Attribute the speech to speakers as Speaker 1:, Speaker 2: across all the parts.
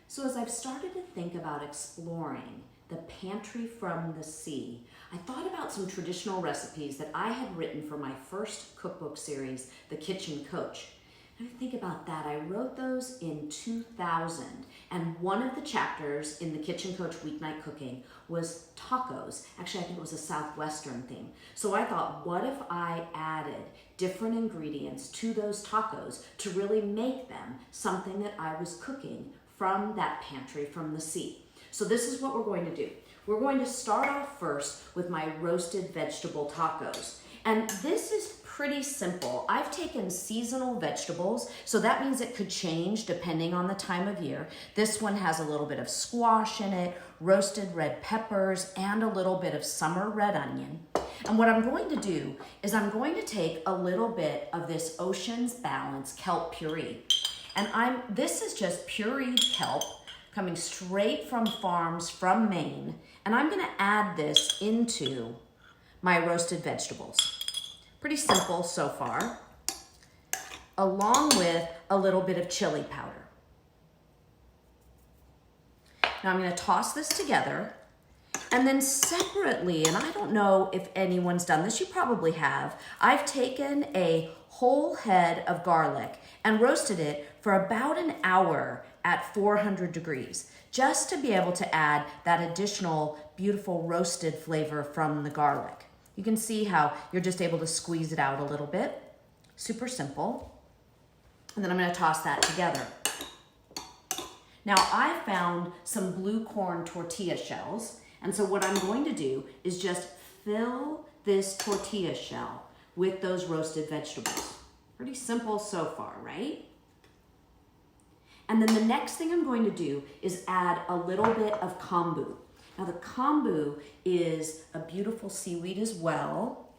Speaker 1: So as I've started to think about exploring the pantry from the sea, I thought about some traditional recipes that I had written for my first cookbook series, The Kitchen Coach. And I think about that, I wrote those in 2000, and one of the chapters in The Kitchen Coach Weeknight Cooking was tacos. Actually, I think it was a Southwestern theme. So I thought, what if I added different ingredients to those tacos to really make them something that I was cooking from that pantry from the sea? So this is what we're going to do. We're going to start off first with my roasted vegetable tacos. And this is pretty simple. I've taken seasonal vegetables, so that means it could change depending on the time of year. This one has a little bit of squash in it, roasted red peppers, and a little bit of summer red onion. And what I'm going to do is I'm going to take a little bit of this Ocean's Balance kelp puree. And this is just pureed kelp coming straight from farms from Maine. And I'm gonna add this into my roasted vegetables. Pretty simple so far, along with a little bit of chili powder. Now I'm gonna toss this together, and then separately, and I don't know if anyone's done this, you probably have, I've taken a whole head of garlic and roasted it for about an hour at 400 degrees, just to be able to add that additional beautiful roasted flavor from the garlic. You can see how you're just able to squeeze it out a little bit. Super simple. And then I'm gonna toss that together. Now I found some blue corn tortilla shells, and so what I'm going to do is just fill this tortilla shell with those roasted vegetables. Pretty simple so far, right? And then the next thing I'm going to do is add a little bit of kombu. Now the kombu is a beautiful seaweed as well,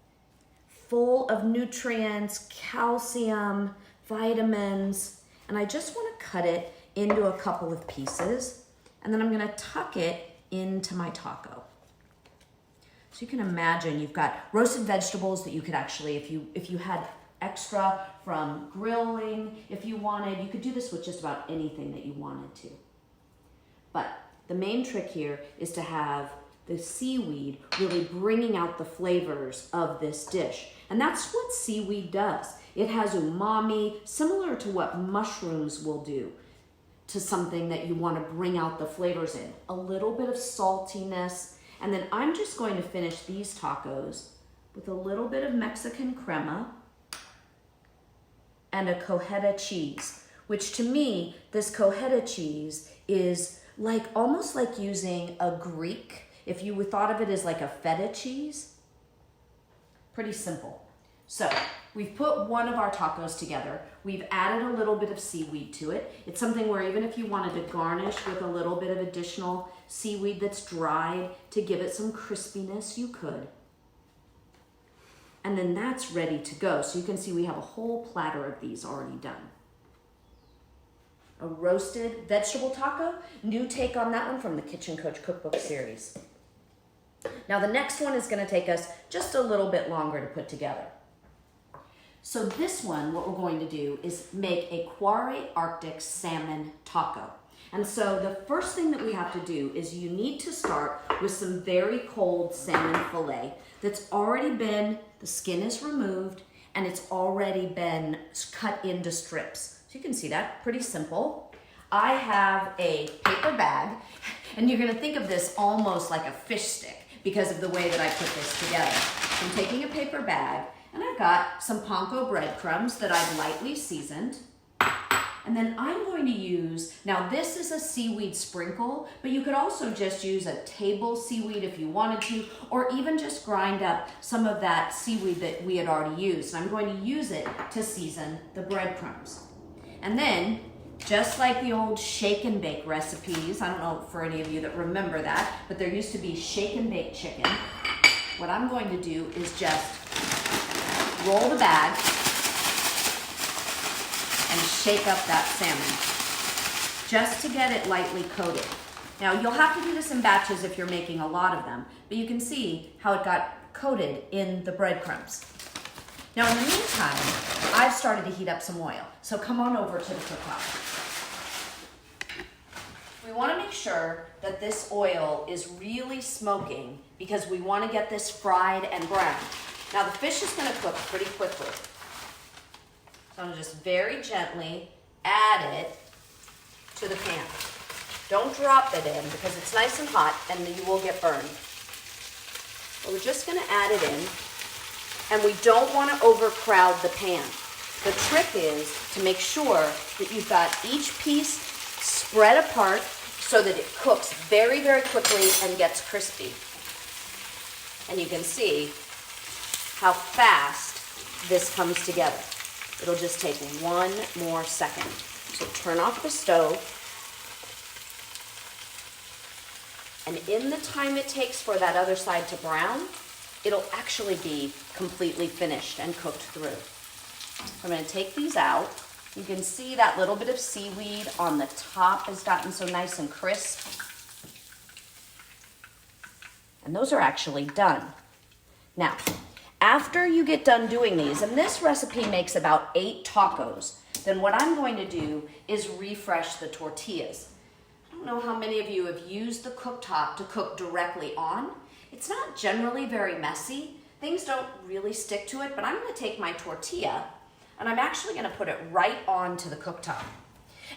Speaker 1: full of nutrients, calcium, vitamins, and I just want to cut it into a couple of pieces, and then I'm going to tuck it into my taco. So you can imagine you've got roasted vegetables that you could actually, if you had extra from grilling, if you wanted, you could do this with just about anything that you wanted to. But the main trick here is to have the seaweed really bringing out the flavors of this dish. And that's what seaweed does. It has umami, similar to what mushrooms will do to something that you want to bring out the flavors in. A little bit of saltiness. And then I'm just going to finish these tacos with a little bit of Mexican crema and a cojeta cheese, which to me, this cojeta cheese is almost like using a Greek, if you thought of it as like a feta cheese. Pretty simple. So we've put one of our tacos together. We've added a little bit of seaweed to it. It's something where even if you wanted to garnish with a little bit of additional seaweed that's dried to give it some crispiness, you could. And then that's ready to go. So you can see we have a whole platter of these already done. A roasted vegetable taco, new take on that one from the Kitchen Coach Cookbook series. Now the next one is going to take us just a little bit longer to put together. So this one, what we're going to do is make a Quarry Arctic salmon taco. And so the first thing that we have to do is you need to start with some very cold salmon fillet that's already been, the skin is removed, and it's already been cut into strips. So you can see that, pretty simple. I have a paper bag, and you're gonna think of this almost like a fish stick because of the way that I put this together. So I'm taking a paper bag, and I've got some panko breadcrumbs that I've lightly seasoned. And then I'm going to use, now this is a seaweed sprinkle, but you could also just use a table seaweed if you wanted to, or even just grind up some of that seaweed that we had already used. And I'm going to use it to season the breadcrumbs. And then, just like the old shake and bake recipes, I don't know for any of you that remember that, but there used to be shake and bake chicken. What I'm going to do is just roll the bag and shake up that salmon, just to get it lightly coated. Now, you'll have to do this in batches if you're making a lot of them, but you can see how it got coated in the breadcrumbs. Now, in the meantime, I've started to heat up some oil. So come on over to the cooktop. we want to make sure that this oil is really smoking because we want to get this fried and brown. Now the fish is going to cook pretty quickly. So I'm going to just very gently add it to the pan. Don't drop it in because it's nice and hot and you will get burned. But we're just going to add it in, and we don't want to overcrowd the pan. The trick is to make sure that you've got each piece spread apart so that it cooks very, very quickly and gets crispy. And you can see how fast this comes together. It'll just take one more second. So turn off the stove. And in the time it takes for that other side to brown, it'll actually be completely finished and cooked through. I'm going to take these out. You can see that little bit of seaweed on the top has gotten so nice and crisp. And those are actually done. Now, after you get done doing these, and this recipe makes about 8 tacos, then what I'm going to do is refresh the tortillas. I don't know how many of you have used the cooktop to cook directly on. It's not generally very messy. Things don't really stick to it, but I'm going to take my tortilla and I'm actually going to put it right onto the cooktop.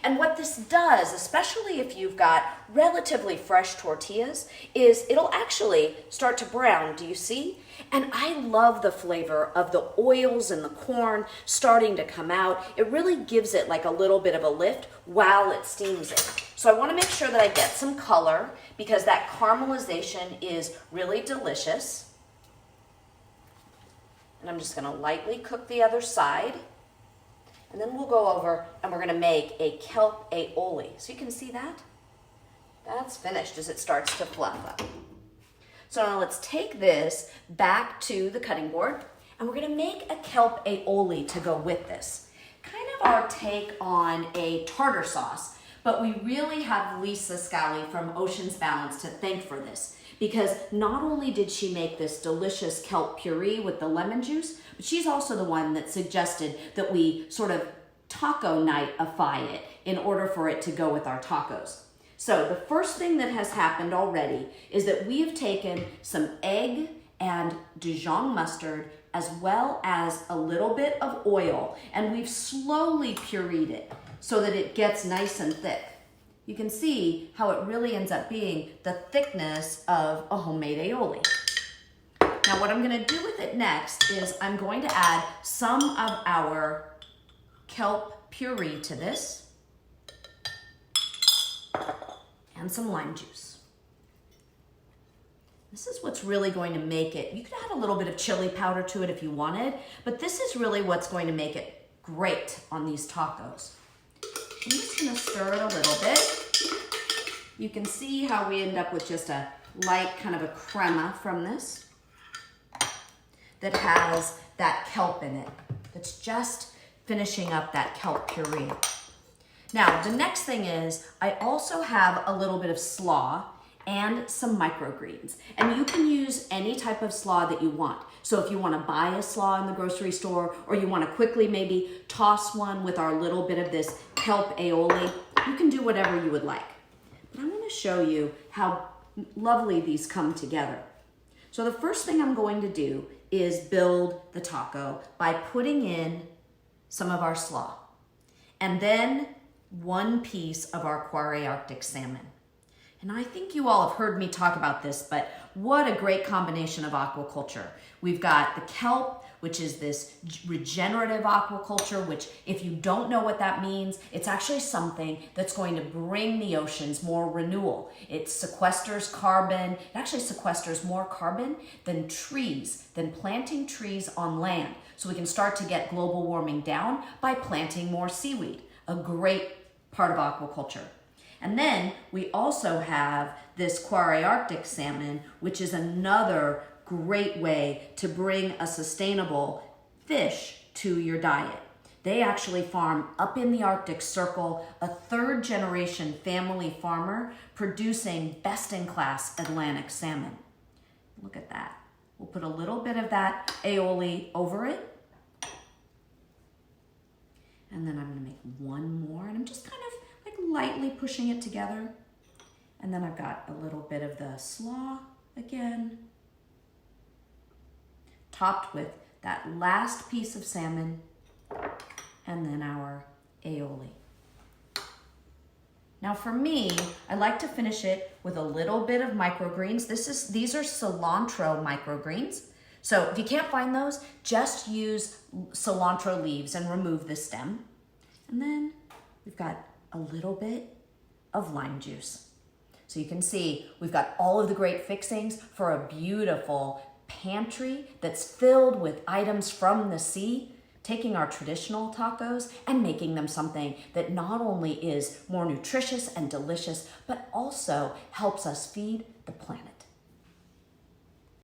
Speaker 1: And what this does, especially if you've got relatively fresh tortillas, is it'll actually start to brown. Do you see? And I love the flavor of the oils and the corn starting to come out. It really gives it like a little bit of a lift while it steams it. So I want to make sure that I get some color because that caramelization is really delicious. And I'm just going to lightly cook the other side. And then we'll go over and we're going to make a kelp aioli. So you can see that? That's finished as it starts to fluff up. So now let's take this back to the cutting board and we're going to make a kelp aioli to go with this. Kind of our take on a tartar sauce, but we really have Lisa Scally from Ocean's Balance to thank for this. Because not only did she make this delicious kelp puree with the lemon juice, but she's also the one that suggested that we sort of taco night-ify it in order for it to go with our tacos. So the first thing that has happened already is that we have taken some egg and Dijon mustard as well as a little bit of oil, and we've slowly pureed it so that it gets nice and thick. You can see how it really ends up being the thickness of a homemade aioli. Now what I'm going to do with it next is I'm going to add some of our kelp puree to this and some lime juice. This is what's really going to make it. You could add a little bit of chili powder to it if you wanted, but this is really what's going to make it great on these tacos. I'm just going to stir it a little bit. You can see how we end up with just a light kind of a crema from this that has that kelp in it. That's just finishing up that kelp puree. Now, the next thing is I also have a little bit of slaw and some microgreens. And you can use any type of slaw that you want. So if you want to buy a slaw in the grocery store or you want to quickly maybe toss one with our little bit of this kelp aioli, you can do whatever you would like. But I'm going to show you how lovely these come together. So the first thing I'm going to do is build the taco by putting in some of our slaw and then one piece of our Quarry Arctic salmon. And I think you all have heard me talk about this, but what a great combination of aquaculture. We've got the kelp, which is this regenerative aquaculture, which if you don't know what that means, it's actually something that's going to bring the oceans more renewal. It sequesters carbon. It actually sequesters more carbon than trees, than planting trees on land. So we can start to get global warming down by planting more seaweed, a great part of aquaculture. And then we also have this Quarry Arctic salmon, which is another great way to bring a sustainable fish to your diet. They actually farm up in the Arctic Circle, a third-generation family farmer producing best-in-class Atlantic salmon. Look at that. We'll put a little bit of that aioli over it. And then I'm going to make one more, and I'm just kind of like lightly pushing it together. And then I've got a little bit of the slaw again, topped with that last piece of salmon, and then our aioli. Now for me, I like to finish it with a little bit of microgreens. These are cilantro microgreens. So if you can't find those, just use cilantro leaves and remove the stem. And then we've got a little bit of lime juice. So you can see we've got all of the great fixings for a beautiful pantry that's filled with items from the sea, taking our traditional tacos and making them something that not only is more nutritious and delicious, but also helps us feed the planet.